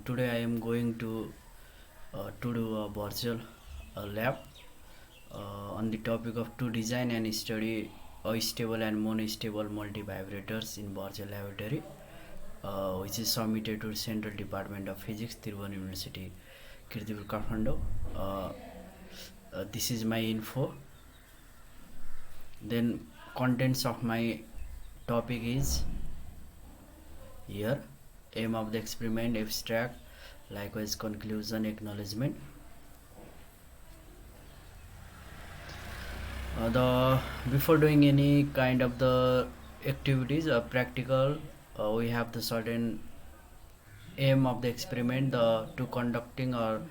Today I am going to do a virtual lab on the topic of to design and study stable and monostable multivibrators in virtual laboratory, which is submitted to Central Department of Physics, Tribhuvan University, Kirtipur, Kathmandu. This is my info. Then contents of my topic is here: aim of the experiment, abstract, likewise conclusion, acknowledgement. The before doing any kind of the activities or practical, we have the certain aim of the experiment, to conducting or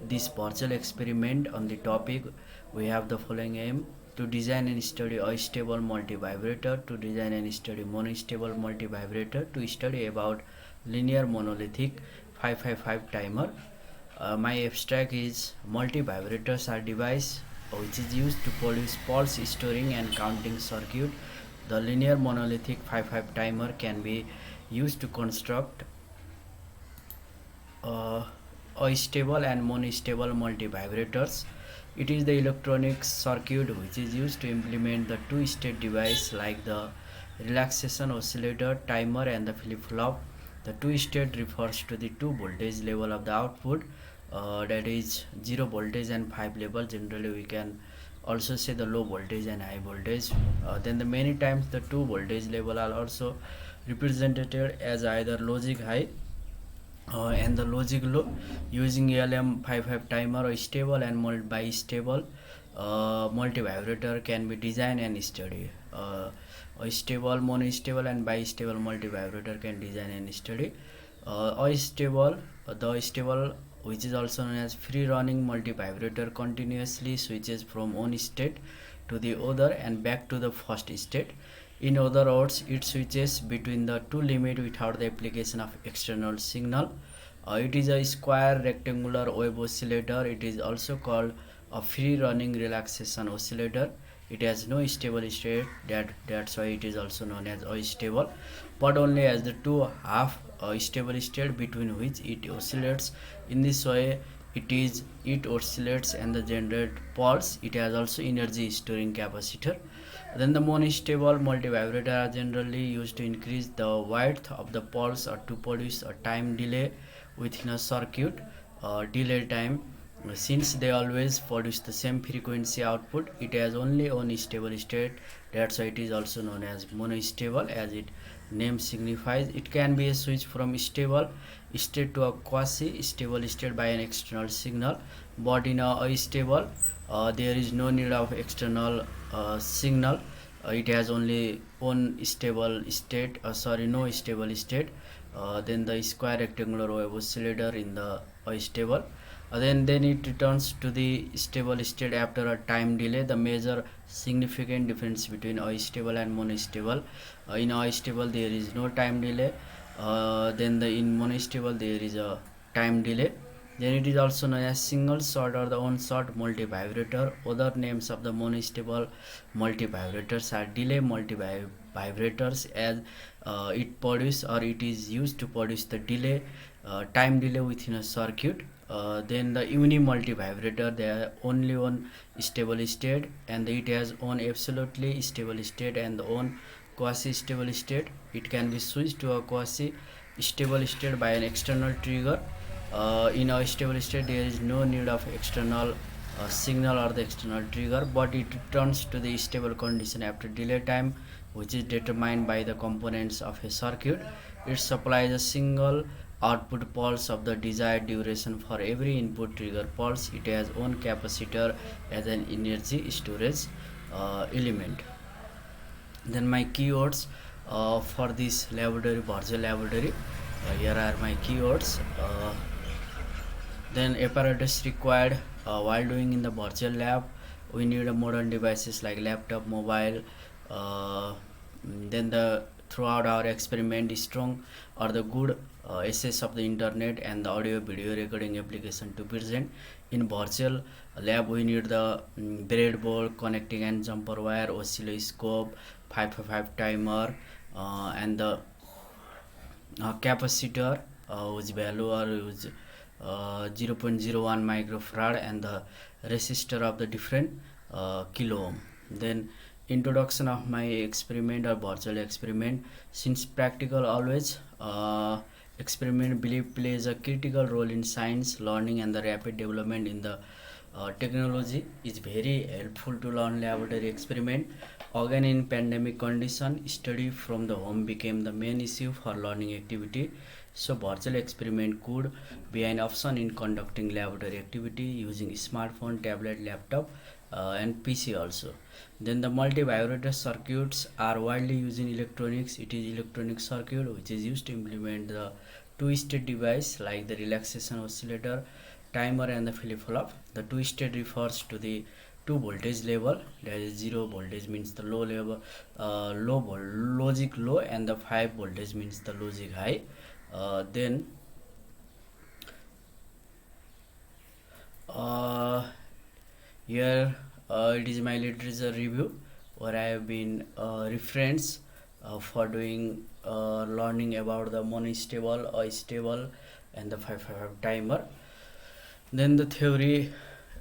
this virtual experiment on the topic. We have the following aim: to design and study a stable multivibrator, to design and study monostable multivibrator, to study about linear monolithic 555 timer. My abstract is: multivibrators are device which is used to produce pulse storing and counting circuit. The linear monolithic 555 timer can be used to construct a stable and monostable multivibrators. It is the electronic circuit which is used to implement the two-state device like the relaxation oscillator, timer, and the flip-flop. The two-state refers to the two voltage level of the output, that is 0 voltage and 5 level. Generally we can also say the low voltage and high voltage. Then the many times the two voltage level are also represented as either logic high and the logic low. Using LM55 timer, a stable and bistable multivibrator can be designed and studied. A stable, monostable, and bistable multivibrator can design and study. The stable, which is also known as free running multivibrator, continuously switches from one state to the other and back to the first state. In other words, it switches between the two limits without the application of external signal. It is a square rectangular wave oscillator. It is also called a free running relaxation oscillator. It has no stable state, that's why it is also known as astable, but only as the two half stable state between which it oscillates. In this way it oscillates and the generate pulse. It has also energy storing capacitor. Then the monostable multivibrator are generally used to increase the width of the pulse or to produce a time delay within a circuit. Delay time, since they always produce the same frequency output, it has only one stable state. That's why it is also known as monostable, as its name signifies. It can be a switch from stable state to a quasi stable state by an external signal, but in a astable there is no need of external signal. It has only one stable state, no stable state. Then the square rectangular wave oscillator in the astable. Then it returns to the stable state after a time delay. The major significant difference between astable and monostable: in astable there is no time delay, in monostable there is a time delay. Then it is also known as single shot or the one shot multivibrator. Other names of the monostable multivibrators are delay multivibrators, as it is used to produce the delay time delay within a circuit. Then the uni multivibrator, there only one stable state and it has one absolutely stable state and one quasi stable state. It can be switched to a quasi stable state by an external trigger. In a stable state there is no need of external signal or the external trigger, but it returns to the stable condition after delay time, which is determined by the components of a circuit. It supplies a single output pulse of the desired duration for every input trigger pulse. It has one capacitor as an energy storage element. Then my keywords for this virtual laboratory, here are my keywords. Then apparatus required while doing in the virtual lab. We need modern devices like laptop, mobile. Then the throughout our experiment, strong or the good access of the internet and the audio video recording application to present. In virtual lab we need the breadboard, connecting and jumper wire, oscilloscope, 555 timer, and the capacitor, whose value are whose 0.01 microfarad, and the resistor of the different kilo ohm. Then introduction of my experiment or virtual experiment. Since practical always, experiment belief plays a critical role in science learning, and the rapid development in the technology is very helpful to learn laboratory experiment. Again, in pandemic condition, study from the home became the main issue for learning activity. So virtual experiment could be an option in conducting laboratory activity using smartphone, tablet, laptop, and PC also. Then the multivibrator circuits are widely used in electronics. It is electronic circuit which is used to implement the two-state device like the relaxation oscillator, timer, and the flip-flop. The two-state refers to the two voltage level. That is 0 voltage means the low level, logic low, and the 5 voltage means the logic high. Then here it is my literature review where I have been reference for doing learning about the monostable, stable, and the 555 timer. Then the theory,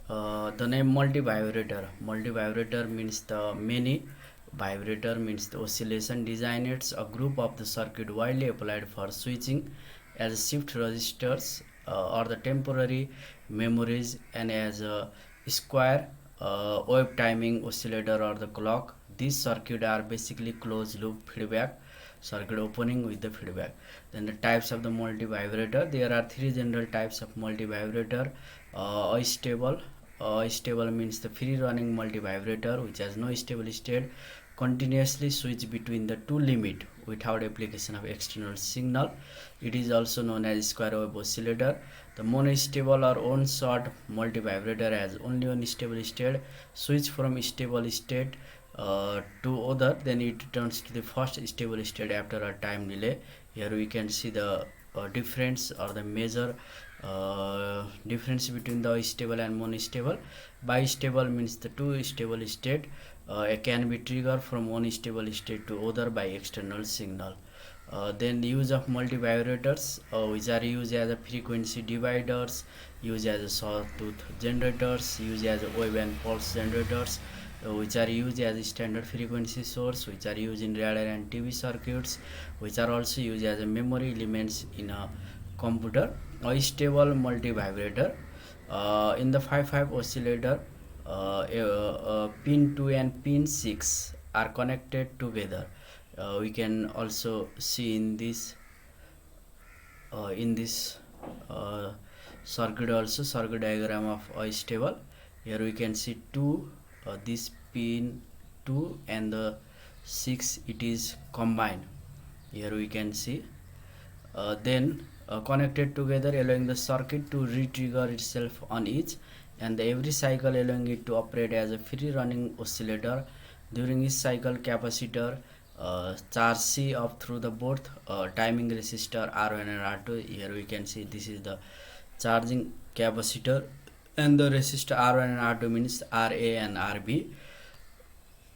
the name multivibrator. Multivibrator means the many. Vibrator means the oscillation. Designates a group of the circuit widely applied for switching as shift resistors or the temporary memories, and as a square wave timing oscillator or the clock. These circuits are basically closed loop feedback circuit opening with the feedback. Then the types of the multivibrator. There are three general types of multivibrator. Stable. Stable means the free running multivibrator which has no stable state, continuously switch between the two limit without application of external signal. It is also known as square wave oscillator. The monostable or one shot multivibrator has only one stable state. Switch from stable state to other, then it returns to the first stable state after a time delay. Here we can see the difference or the major difference between the stable and monostable. Bistable means the two stable state can be triggered from one stable state to other by external signal. Then the use of multivibrators which are used as a frequency dividers, used as a sawtooth generators, used as a wave and pulse generators, which are used as a standard frequency source, which are used in radar and TV circuits, which are also used as a memory elements in a computer. A stable multivibrator in the 5-5 oscillator, pin 2 and pin 6 are connected together. We can also see in this circuit also, circuit diagram of a stable. Here we can see two this pin 2 and the 6, it is combined. Here we can see then connected together, allowing the circuit to re-trigger itself on each, and every cycle allowing it to operate as a free running oscillator. During each cycle, capacitor charge C up through the both timing resistor R1 and R2. Here we can see this is the charging capacitor, and the resistor R1 and R2 means RA and RB.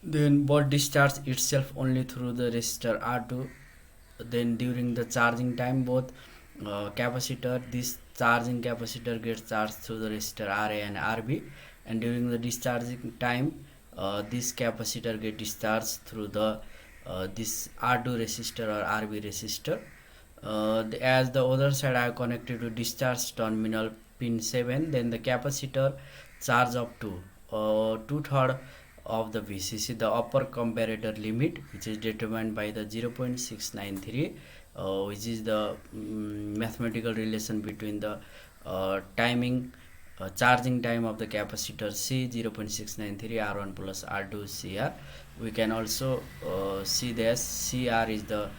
Then both discharge itself only through the resistor R2. Then during the charging time, both capacitor, this charging capacitor gets charged through the resistor RA and RB, and during the discharging time, this capacitor get discharged through the this R2 resistor or RB resistor. As the other side I have connected to discharge terminal pin 7, then the capacitor charge up to 2/3 of the VCC, the upper comparator limit, which is determined by the 0.693, which is the mathematical relation between the timing charging time of the capacitor C, 0.693 R1 plus R2 CR. We can also see this CR is the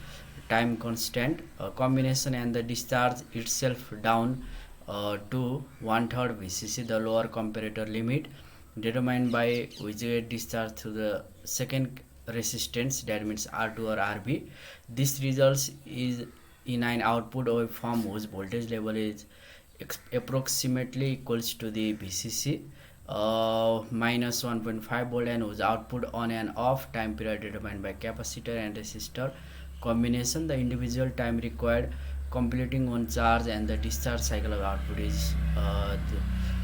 time constant combination, and the discharge itself down to 1/3 VCC, the lower comparator limit, determined by which get discharge to the second resistance, that means R2 or RB. This results is in an output waveform whose voltage level is approximately equals to the VCC minus 1.5 volt, and whose output on and off time period determined by capacitor and resistor combination. The individual time required completing one charge, and the discharge cycle of output is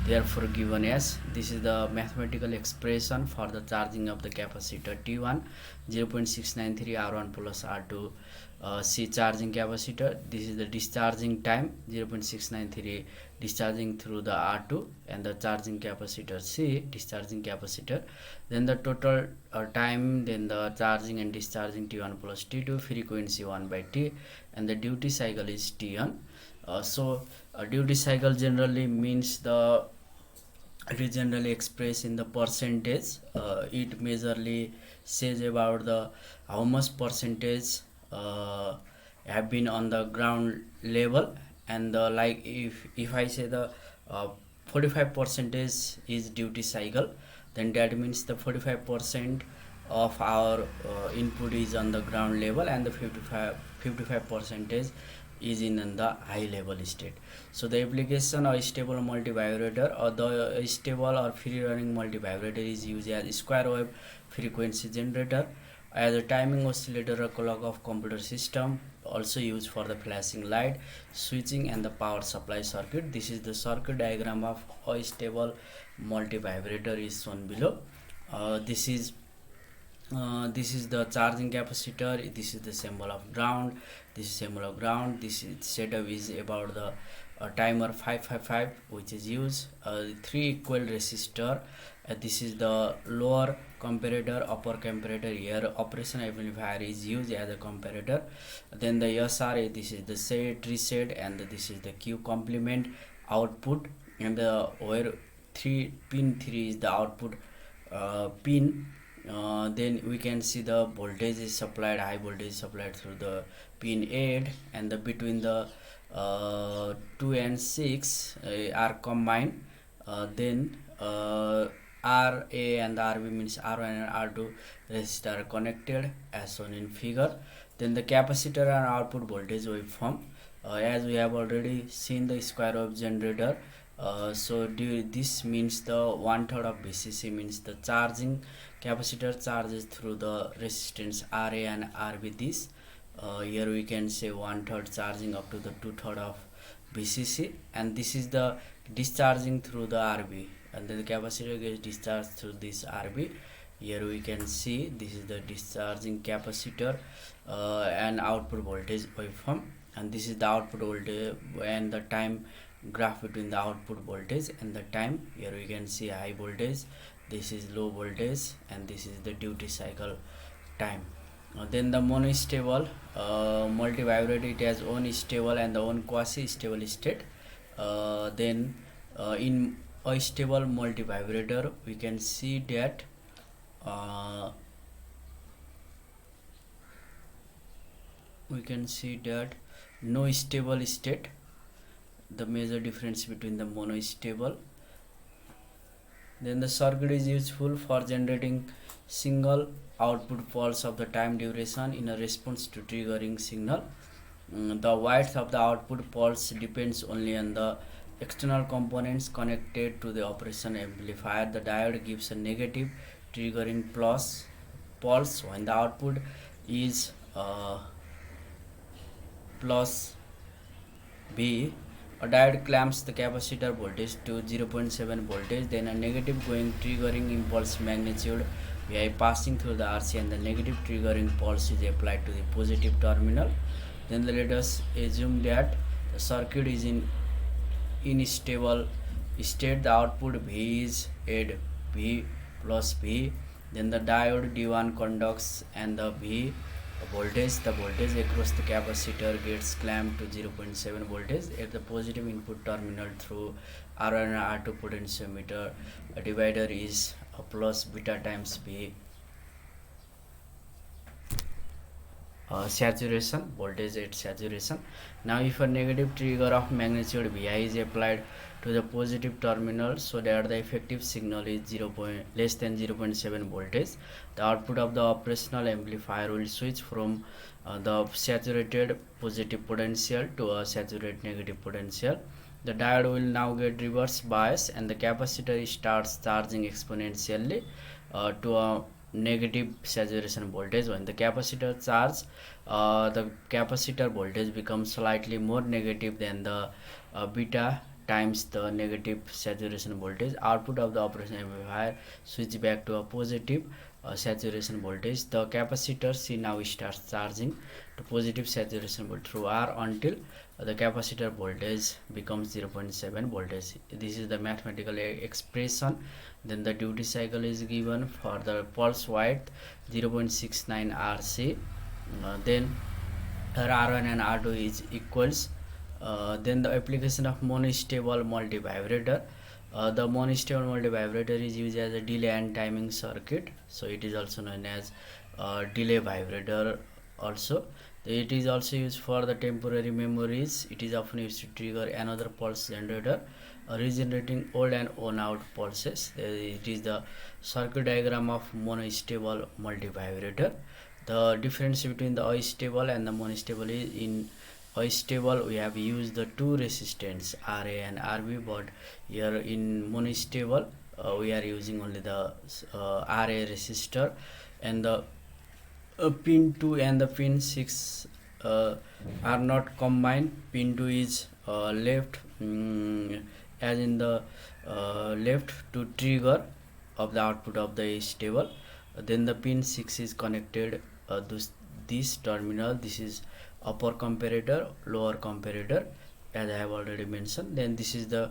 therefore given as. This is the mathematical expression for the charging of the capacitor T1 0.693 R1 plus R2 C charging capacitor. This is the discharging time 0.693 discharging through the R2, and the charging capacitor C discharging capacitor. Then the total time, then the charging and discharging T1 plus T2, frequency 1 by T, and the duty cycle is T1. Duty cycle generally means it is generally expressed in the percentage. It majorly says about the how much percentage have been on the ground level, and like if I say the 45% is duty cycle, then that means the 45% of our input is on the ground level, and the 55% is in the high level state. So the application of stable multivibrator or the stable or free running multivibrator is used as square wave frequency generator, as a timing oscillator or clock of computer system, also used for the flashing light, switching, and the power supply circuit. This is the circuit diagram of a stable multivibrator is shown below. This is the charging capacitor. This is the symbol of ground. This is symbol of ground. This is setup is about the timer 555, which is used 3 equal resistor. This is the lower comparator, upper comparator. Here operation amplifier is used as a comparator. Then the SRA, this is the set, reset, and this is the Q complement output, and the where pin 3 is the output pin. Then we can see the voltage is supplied, high voltage is supplied through the pin 8, and the between the 2 and 6 are combined. Then RA and RB means R1 and R2 resistor are connected as shown in figure. Then the capacitor and output voltage waveform, as we have already seen the square wave generator. This means the 1/3 of VCC means the charging capacitor charges through the resistance RA and RB. This here we can say 1/3 charging up to the 2/3 of VCC, and this is the discharging through the RB, and then the capacitor gets discharged through this RB. Here we can see this is the discharging capacitor and output voltage waveform, and this is the output voltage and the time graph between the output voltage and the time. Here we can see high voltage, this is low voltage, and this is the duty cycle time. Then the monostable multivibrator, it has own stable and the own quasi-stable state. Then in a stable multivibrator we can see that no stable state. The major difference between the monostable. Then the circuit is useful for generating single output pulse of the time duration in a response to triggering signal. The width of the output pulse depends only on the external components connected to the operation amplifier. The diode gives a negative triggering pulse when the output is plus V. A diode clamps the capacitor voltage to 0.7 voltage, then a negative going triggering impulse magnitude Vi passing through the RC, and the negative triggering pulse is applied to the positive terminal. Then let us assume that the circuit is in stable state. The output V is at V plus V. Then the diode D1 conducts, and the the voltage across the capacitor gets clamped to 0.7 voltage at the positive input terminal through R1 and R2 potentiometer. A divider is plus beta times V. Saturation, voltage at saturation. Now if a negative trigger of magnitude Vi is applied to the positive terminal so that the effective signal is less than 0.7 voltage, the output of the operational amplifier will switch from the saturated positive potential to a saturated negative potential. The diode will now get reverse bias, and the capacitor starts charging exponentially to a negative saturation voltage. When the capacitor charge, the capacitor voltage becomes slightly more negative than the beta times the negative saturation voltage. Output of the operation amplifier switch back to a positive saturation voltage. The capacitor C now starts charging to positive saturation voltage through R until the capacitor voltage becomes 0.7 voltage. This is the mathematical expression. Then the duty cycle is given for the pulse width 0.69 RC. Then R1 and R2 is equals. Then the application of monostable multivibrator. The monostable multivibrator is used as a delay and timing circuit, so it is also known as delay vibrator also. It is also used for the temporary memories. It is often used to trigger another pulse generator, regenerating old and worn out pulses. It is the circuit diagram of monostable multivibrator. The difference between the astable and the monostable is in astable we have used the two resistance RA and RB, but here in monostable we are using only the RA resistor, and the pin 2 and the pin 6 are not combined. Pin 2 is left as in the left to trigger of the output of the stable. Then the pin 6 is connected this terminal. This is upper comparator, lower comparator, as I have already mentioned. Then this is the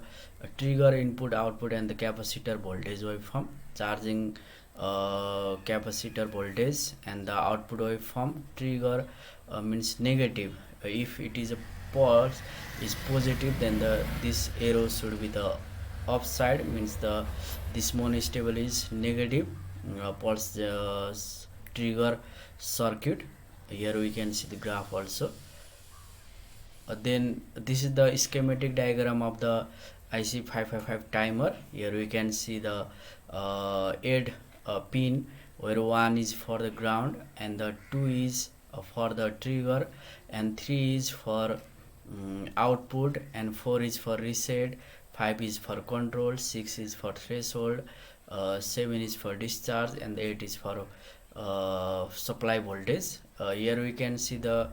trigger input output and the capacitor voltage waveform, charging capacitor voltage, and the output waveform. Trigger means negative. If it is a pulse is positive, then this arrow should be the upside, means this monostable is negative pulse trigger circuit. Here we can see the graph also. Then this is the schematic diagram of the IC 555 timer. Here we can see the add pin, where 1 is for the ground, and the 2 is for the trigger, and 3 is for output, and 4 is for reset, 5 is for control, 6 is for threshold, 7 is for discharge, and 8 is for supply voltage. Here we can see the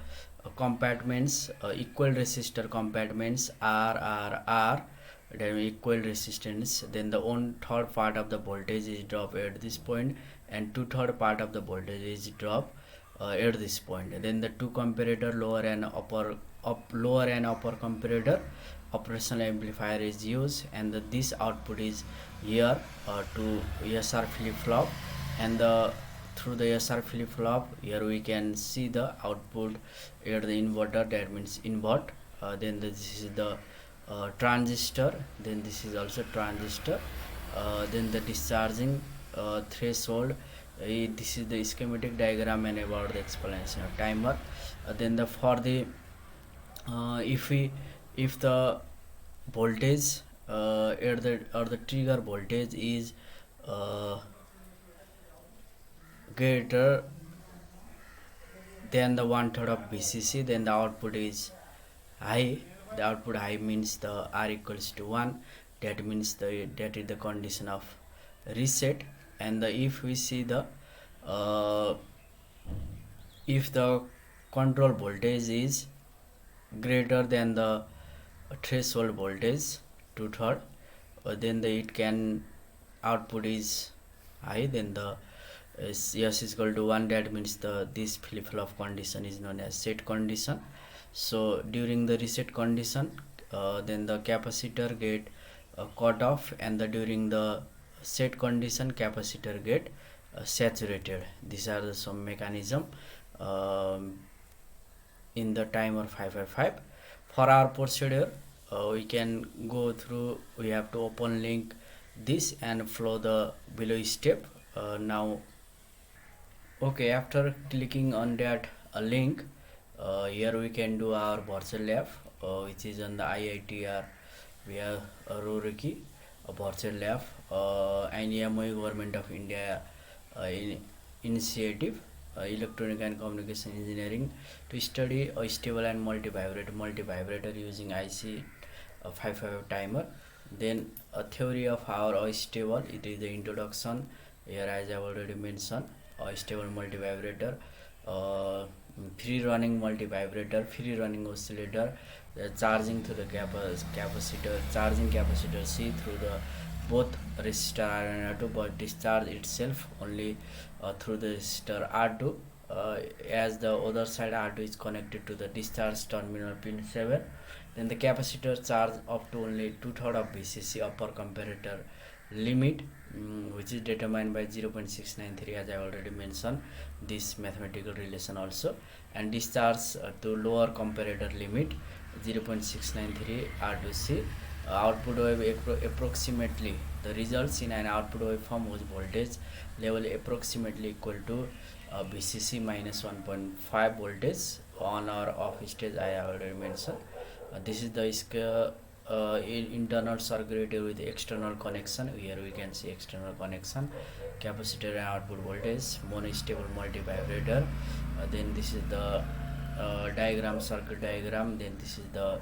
compartments, equal resistor compartments R, then equal resistance. Then the 1/3 part of the voltage is drop at this point, and 2/3 part of the voltage is drop at this point. Then the two comparator, lower and upper comparator operational amplifier is used, and this output is here to SR flip-flop, and through the SR flip-flop here we can see the output at the inverter, that means invert. Then this is the transistor, then this is also transistor. Then the discharging threshold. This is the schematic diagram and about the explanation of timer. Then the for the if the voltage at the trigger voltage is greater than the 1/3 of VCC, then the output is high. The output high means the R equals to 1. That means that is the condition of reset. And if we see the if the control voltage is greater than the threshold voltage 2/3, then it can output is high. Then the S is equal to 1. That means this flip-flop condition is known as set condition. So during the reset condition, then the capacitor get cut off, and during the set condition capacitor get saturated. These are some mechanism in the timer 555. For our procedure, we can go through. We have to open link this and follow the below step. Now okay, after clicking on that link, here we can do our virtual lab, which is on the IITR via Roorkee virtual lab, INMOE Government of India initiative, electronic and communication engineering, to study a stable and multivibrator using IC 555 timer. Then a theory of our stable, it is the introduction. Here, as I have already mentioned, stable multivibrator, uh, free running multivibrator, free running oscillator, charging through the capacitor, charging capacitor C through the both resistor R1 and R2, but discharge itself only through the resistor R2, as the other side R2 is connected to the discharge terminal pin 7. Then the capacitor charge up to only 2/3 of VCC upper comparator limit, which is determined by 0.693, as I already mentioned this mathematical relation also, and discharge to lower comparator limit 0.693 R2C. Output wave approximately, the results in an output waveform whose voltage level approximately equal to VCC minus 1.5 voltage on or off stage, I already mentioned. This is the internal circuit with external connection. Here we can see external connection, capacitor and output voltage, monostable multivibrator. Then this is the diagram, circuit diagram. Then this is the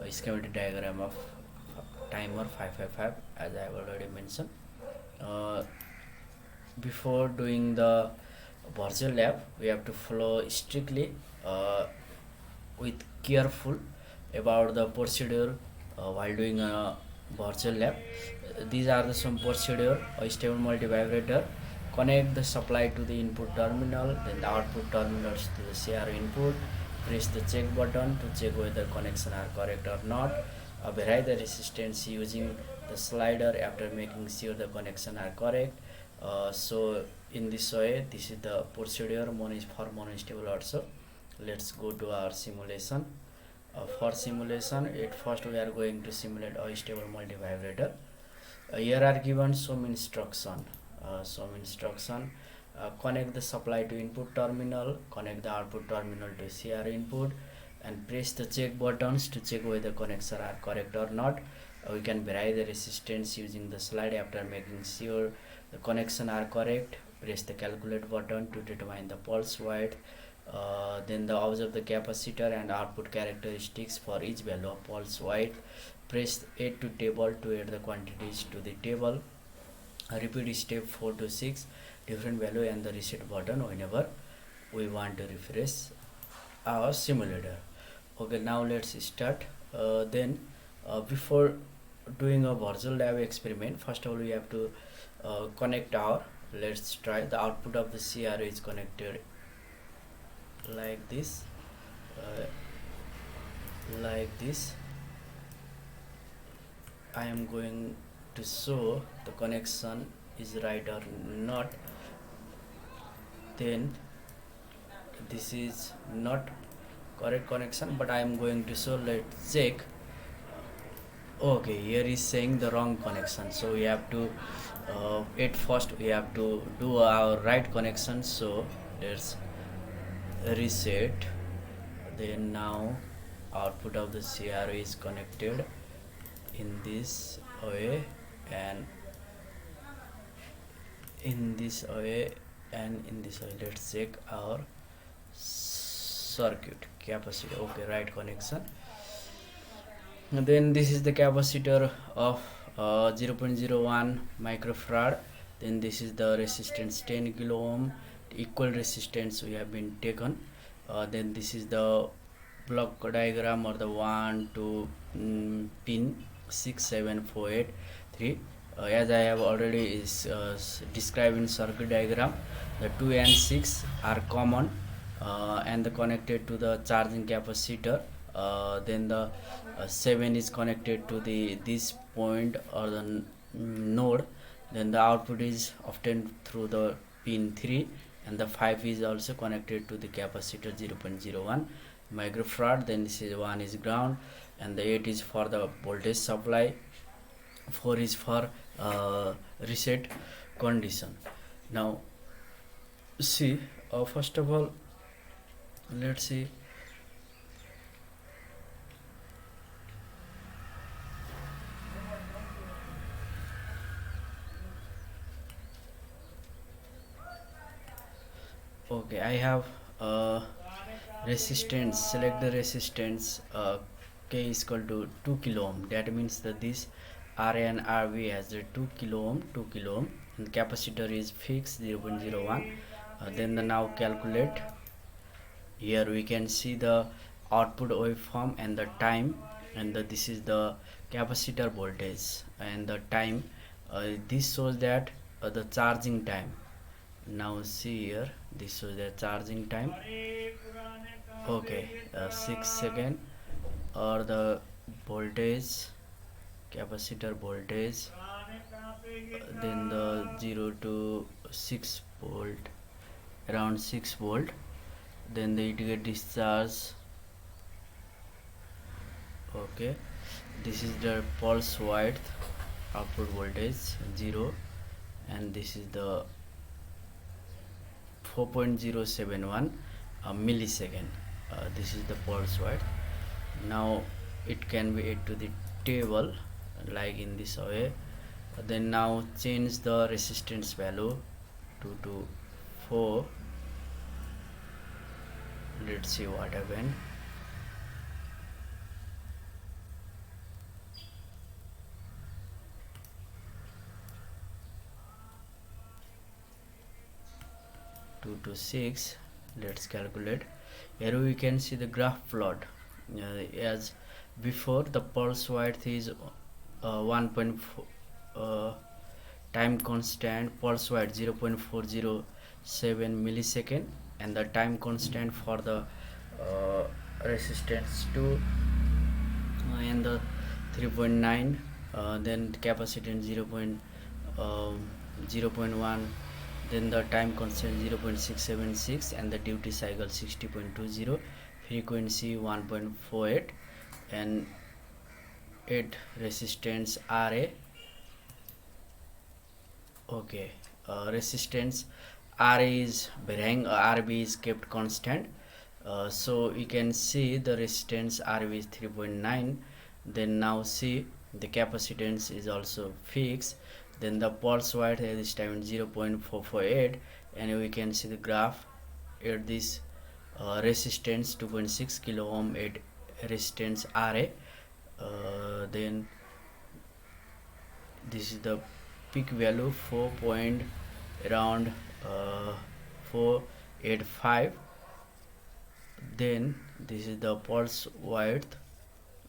schematic diagram of timer 555, as I have already mentioned. uh, Before doing the virtual lab, we have to follow strictly with careful about the procedure while doing a virtual lab. These are the some procedure. A stable multivibrator, connect the supply to the input terminal, then the output terminals to the CR input. Press the check button to check whether connection are correct or not. Vary the resistance using the slider after making sure the connection are correct. So in this way, this is the procedure for monostable also. Let's go to our simulation. For simulation, at first we are going to simulate a stable multivibrator. Here are given some instruction. Connect the supply to input terminal, connect the output terminal to CR input, and press the check buttons to check whether connections are correct or not. We can vary the resistance using the slide after making sure the connection are correct. Press the calculate button to determine the pulse width. Then the observe the capacitor and output characteristics for each value of pulse width. Press add to table to add the quantities to the table. Repeat step 4 to 6, different value, and the reset button whenever we want to refresh our simulator. Okay, now let's start. Before doing a virtual lab experiment, first of all we have to connect our, let's try the output of the CR is connected like this, I am going to show the connection is right or not. Then this is not correct connection, but I am going to show. Let's check. Okay, here is saying the wrong connection, so we have to at first we have to do our right connection. So let's reset. Then now output of the CR is connected in this way and in this way and in this way. Let's check our circuit capacitor. Okay, right connection. And then this is the capacitor of 0.01 microfarad. Then this is the resistance 10 kilo ohm, equal resistance we have been taken. Then this is the block diagram, or the 1 to pin 6, 7, 4, 8, 3. As I have already described in circuit diagram, the 2 and 6 are common and connected to the charging capacitor. Then the 7 is connected to this point or the node. Then the output is obtained through the pin 3, and the 5 is also connected to the capacitor 0.01 microfarad. Then this is 1 is ground, and the 8 is for the voltage supply, 4 is for reset condition. Now see, first of all let's see. Okay, I have resistance. Select the resistance K is equal to 2 kilo ohm. That means that this R and RV has the 2 kilo ohm, 2 kilo ohm. and capacitor is fixed 0.01. Then the now calculate. Here we can see the output waveform and the time, and this is the capacitor voltage and the time. This shows that the charging time. Now see here, this shows the charging time. Okay, 6 second, or the voltage, capacitor voltage, then the 0 to 6 volt, around 6 volt. Then it get discharged. Okay, this is the pulse width, output voltage 0, and this is the 4.071 millisecond. This is the pulse width. Now it can be added to the table like in this way. Then now change the resistance value 2 to 4. Let's see what happened. Two to 6. Let's calculate. Here we can see the graph plot. As before, the pulse width is 1.4 time constant, pulse width 0.407 millisecond, and the time constant for the resistance 2 and the 3.9, then capacitance 0.1, then the time constant 0.676, and the duty cycle 60.20, frequency 1.48, and 8 resistance RA. Okay, resistance RA is varying, RB is kept constant. So you can see the resistance RB is 3.9. Then now see the capacitance is also fixed. Then the pulse width at this time 0.448, and we can see the graph at this resistance 2.6 kilo ohm at resistance RA. Then this is the peak value 4.485. Then this is the pulse width,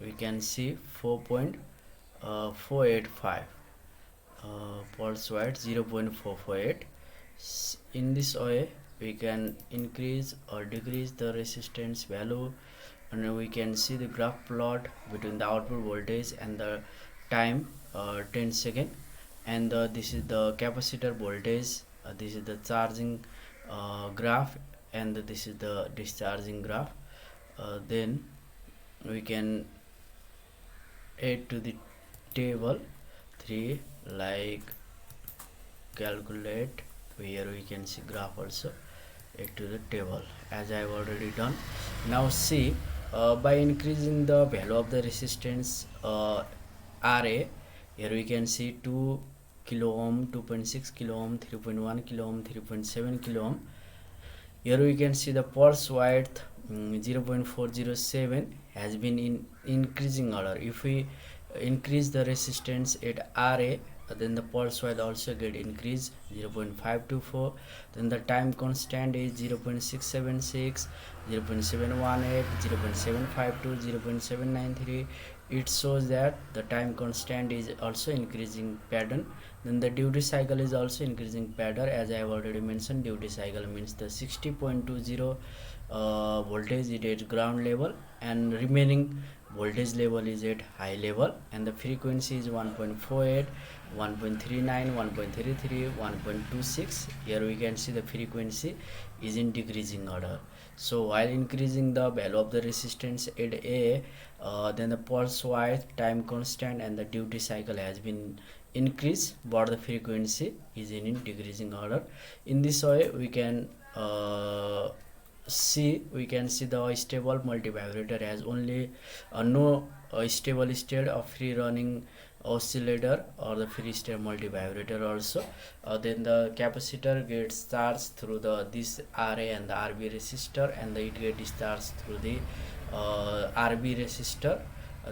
we can see 4.485, pulse width 0.448. In this way we can increase or decrease the resistance value, and we can see the graph plot between the output voltage and the time 10 second. And this is the capacitor voltage, this is the charging graph, and this is the discharging graph. Then we can add to the table 3, like calculate. Here we can see graph also, add to the table as I have already done. Now see, by increasing the value of the resistance RA, here we can see 2 kilo ohm, 2.6 kilo ohm, 3.1 kilo ohm, 3.7 kilo ohm. Here we can see the pulse width 0.407 has been in increasing order. If we increase the resistance at RA, then the pulse width also get increased 0.524. Then the time constant is 0.676, 0.718, 0.752, 0.793. It shows that the time constant is also increasing pattern. Then the duty cycle is also increasing pattern. As I have already mentioned, duty cycle means the 60.20 voltage is at ground level, and remaining voltage level is at high level, and the frequency is 1.48, 1.39, 1.33, 1.26. Here we can see the frequency is in decreasing order. So while increasing the value of the resistance at A, then the pulse width, time constant, and the duty cycle has been increased, but the frequency is in decreasing order. In this way we can see the stable multivibrator has only no stable state of free running oscillator or the free state multivibrator also. Then the capacitor gets charged through this RA and the RB resistor, and it gets discharged through the RB resistor.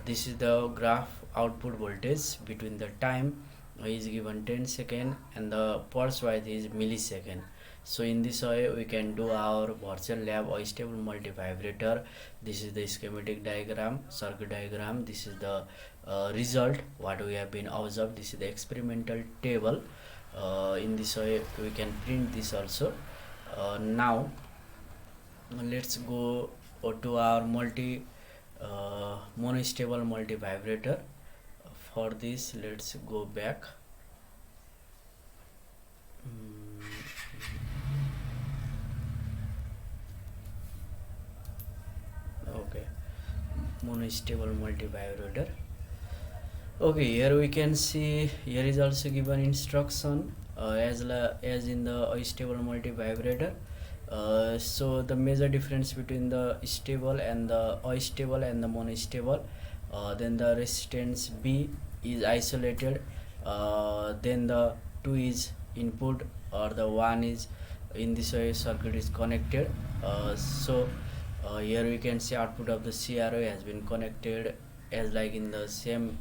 This is the graph output voltage between the time is given 10 second and the pulse width is millisecond. So in this way we can do our virtual lab stable multivibrator. This is the schematic diagram, circuit diagram. This is the result what we have been observed. This is the experimental table. In this way we can print this also. Now let's go to our monostable multivibrator. For this let's go back. Okay, monostable multivibrator. Okay, here we can see here is also given instruction as in the stable multivibrator. So the major difference between the stable and the stable and the monostable, then the resistance B is isolated, then the 2 is input or the 1 is in this way circuit is connected. Here we can see output of the CRO has been connected as like in the same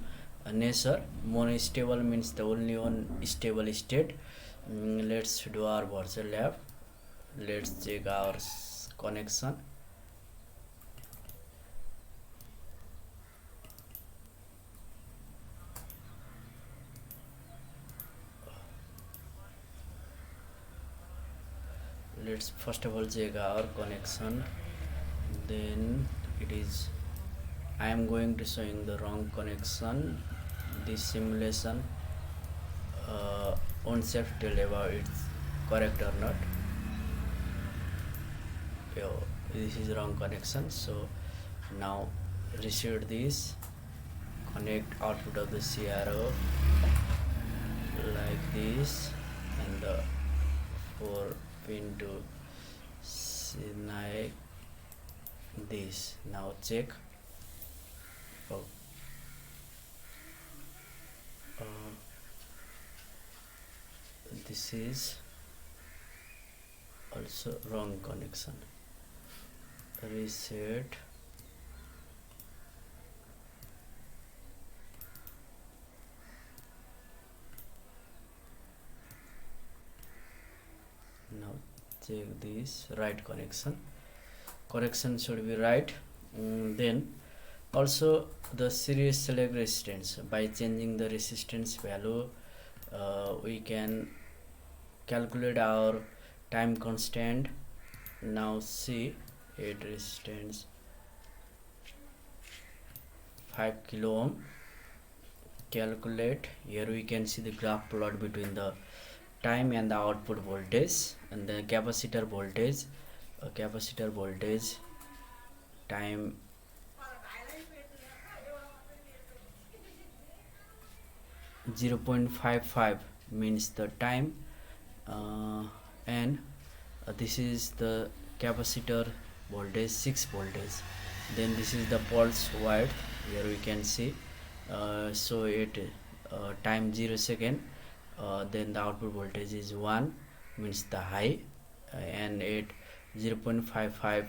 nature. Monostable means the only one stable state. Let's do our virtual lab. Let's check our connection. Let's first of all check our connection, then it is I am going to showing the wrong connection. This simulation on self tell about it's correct or not. This is wrong connection. So now reset this, connect output of the CRO like this, and the 4 pin to like this. Now check. This is also wrong connection. Reset. Now check this, right connection. Correction should be right. Then also the series select resistance. By changing the resistance value, we can calculate our time constant. Now see it resistance 5 kilo ohm. Calculate. Here we can see the graph plot between the time and the output voltage and the capacitor voltage. Capacitor voltage, time (0.55) means the time, and this is the capacitor voltage 6 voltage. Then this is the pulse width. Here we can see. So it time 0 second. Then the output voltage is 1 means the high, and it 0.55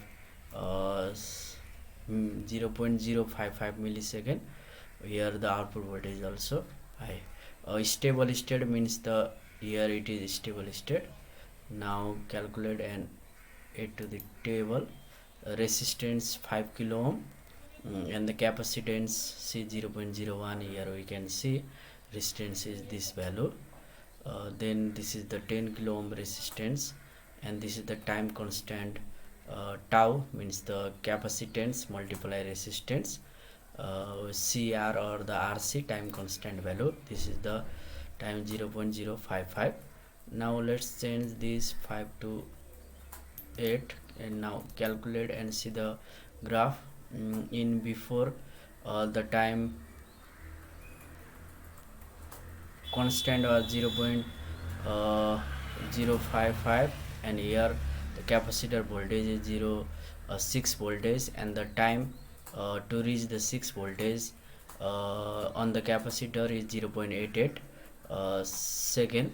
0.055 millisecond. Here the output voltage is also high. Stable state means the here it is stable state. Now calculate and add to the table. Resistance 5 kilo ohm, and the capacitance C 0.01. Here we can see resistance is this value. Then this is the 10 kilo ohm resistance, and this is the time constant. Tau means the capacitance multiply resistance. CR or the RC time constant value. This is the time 0.055. Now let's change this 5 to 8, and now calculate and see the graph. In before the time constant was 0.055, and here the capacitor voltage is 6 voltage, and the time to reach the 6 voltage on the capacitor is 0.88 second.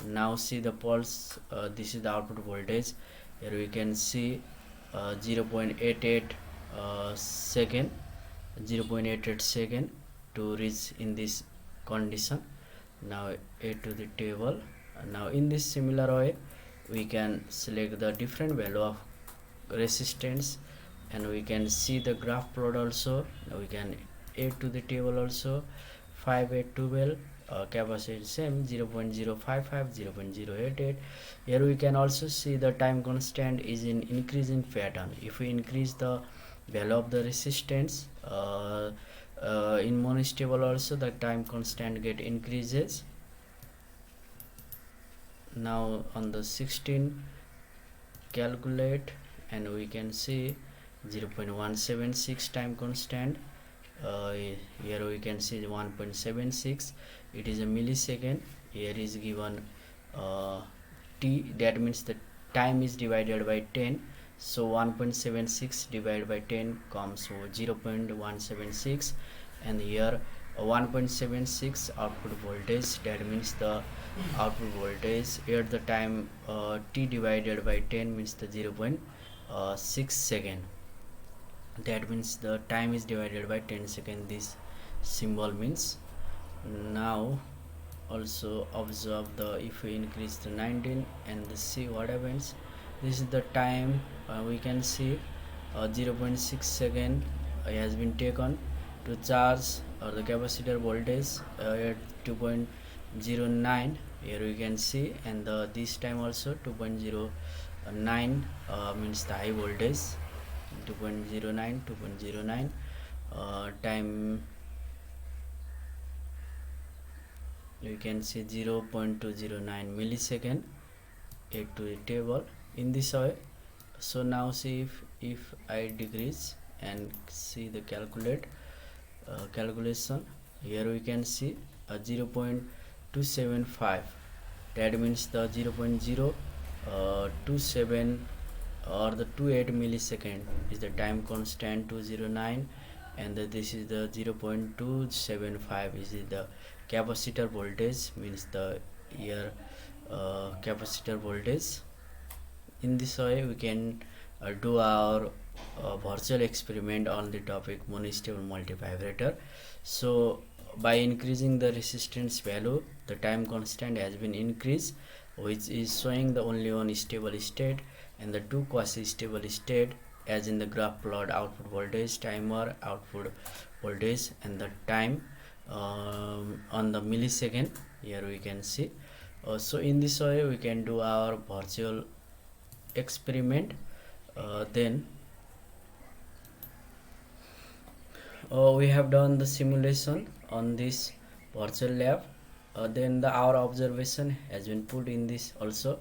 Now see the pulse. This is the output voltage. Here we can see 0.88 second, 0.88 second to reach in this condition. Now add to the table. Now in this similar way we can select the different value of resistance, and we can see the graph plot also. Now we can add to the table also. 5 8 12, capacity same 0.055, 0.088. Here we can also see the time constant is in increasing pattern. If we increase the value of the resistance in monostable also, the time constant get increases. Now on the 16 calculate, and we can see 0.176 time constant. Here we can see 1.76, it is a millisecond. Here is given t, that means the time is divided by 10, so 1.76 divided by 10 comes 0.176, and here 1.76 output voltage, that means the output voltage at the time t divided by 10 means the 0.6 second, that means the time is divided by 10 seconds. This symbol means. Now also observe the, if we increase the 19 and see what happens. This is the time, we can see 0.6 second has been taken to charge the capacitor voltage at 2.09. Here we can see, and this time also 2.09 means the high voltage. 2.09 time, you can see 0.209 millisecond. Add to the table in this way. So now see, if I decrease and see the calculation, here we can see 0.275, that means the 0.027 or the 28 millisecond is the time constant 209, and this is the 0.275 is the capacitor voltage, means the here capacitor voltage. In this way we can do our virtual experiment on the topic monostable multivibrator. So by increasing the resistance value, the time constant has been increased, which is showing the only one stable state and the two quasi-stable state, as in the graph plot: output voltage, timer, output voltage, and the time on the millisecond. Here we can see. So in this way we can do our virtual experiment. Then we have done the simulation on this virtual lab. Then our observation has been put in this also.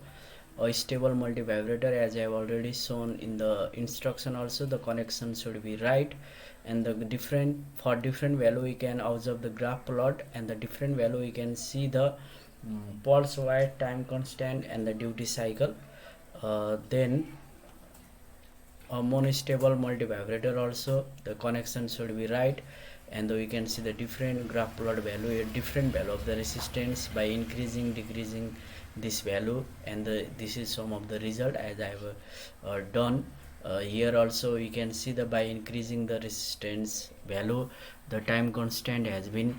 A stable multivibrator, as I have already shown in the instruction also, the connection should be right, and the different value we can observe the graph plot, and the different value we can see the pulse width, time constant, and the duty cycle. Then a monostable multivibrator also, the connection should be right, and we can see the different graph plot value, a different value of the resistance by increasing, decreasing this value, and this is some of the result as I have done. Here also we can see that by increasing the resistance value, the time constant has been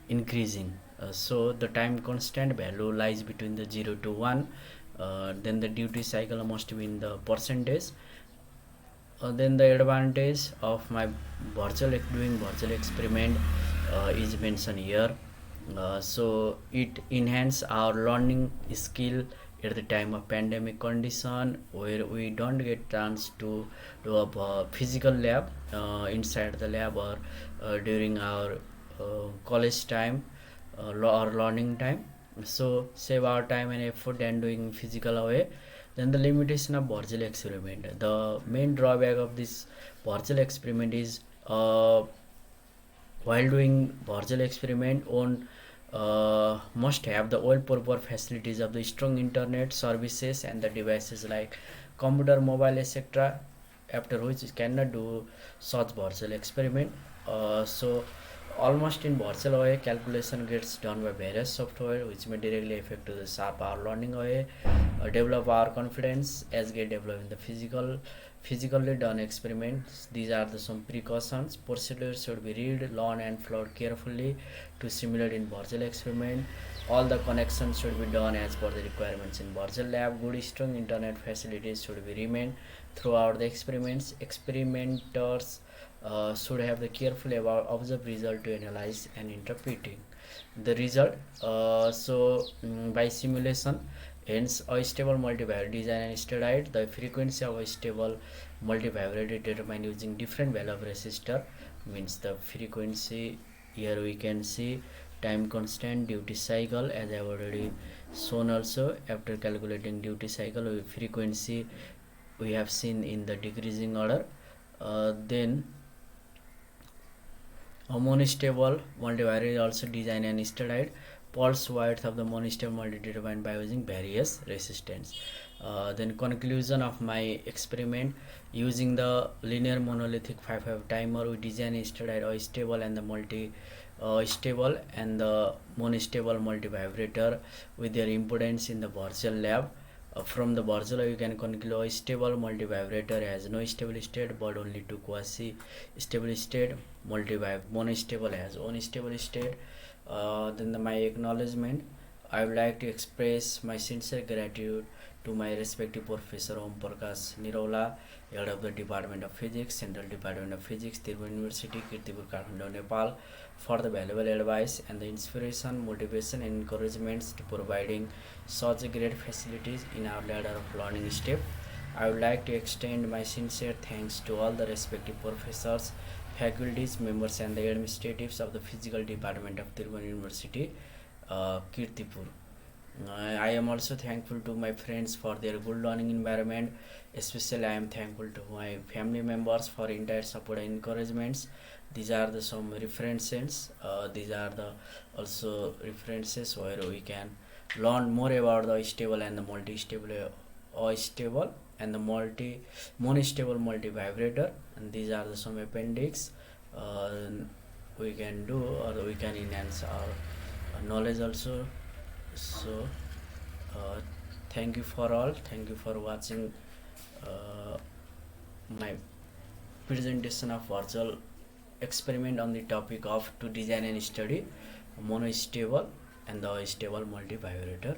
increasing. So the time constant value lies between the 0 to 1. Then the duty cycle must be in the percentage. Then the advantage of my doing virtual experiment is mentioned here. So it enhance our learning skill at the time of pandemic condition, where we don't get chance to do a physical lab inside the lab, or during our college time or learning time. So save our time and effort and doing physical way. Then the limitation of virtual experiment, the main drawback of this virtual experiment is while doing virtual experiment on must have the all proper facilities of the strong internet services and the devices like computer, mobile, etc., after which you cannot do such virtual experiment. So almost in virtual way, calculation gets done by various software which may directly affect to the sharp our learning way, develop our confidence as get developed in the physically done experiments. These are the some precautions. Procedures should be read, learn, and followed carefully to simulate in virtual experiment. All the connections should be done as per the requirements in virtual lab. Good strong internet facilities should be remain throughout the experiments. Experimenters should have the carefully about observe result to analyze and interpreting the result. By simulation, hence a stable multivibrator design and studied the frequency of a stable multivibrator determined using different value of resistor, means the frequency. Here we can see time constant, duty cycle, as I have already shown. Also, after calculating duty cycle, frequency we have seen in the decreasing order. Then a monostable multivibrator is also designed and studied. Pulse width of the monostable multivibrator determined by using various resistance. Then conclusion of my experiment, using the linear monolithic 5-5 timer, we design and studied a stable and the stable and the monostable multivibrator with their impedance in the virtual lab. From the virtual lab, you can conclude a stable multivibrator has no stable state but only two quasi stable state. Monostable has one stable state. My acknowledgement, I would like to express my sincere gratitude to my respective professor Om Prakash Nirola, head of the Department of Physics, Central Department of Physics, Tirupati University, Kirtipur, Kathmandu, Nepal, for the valuable advice and the inspiration, motivation and encouragements to providing such great facilities in our ladder of learning step. I would like to extend my sincere thanks to all the respective professors, faculties, members and the administratives of the Physical Department of Tirupati University, Kirtipur. I am also thankful to my friends for their good learning environment. Especially I am thankful to my family members for entire support and encouragements. These are the some references. These are the also references where we can learn more about the stable and the multi-stable or stable and the monostable multivibrator. And these are the some appendix we can do, or we can enhance our knowledge also. So thank you for all. Thank you for watching my presentation of virtual experiment on the topic of to design and study monostable and the stable multivibrator.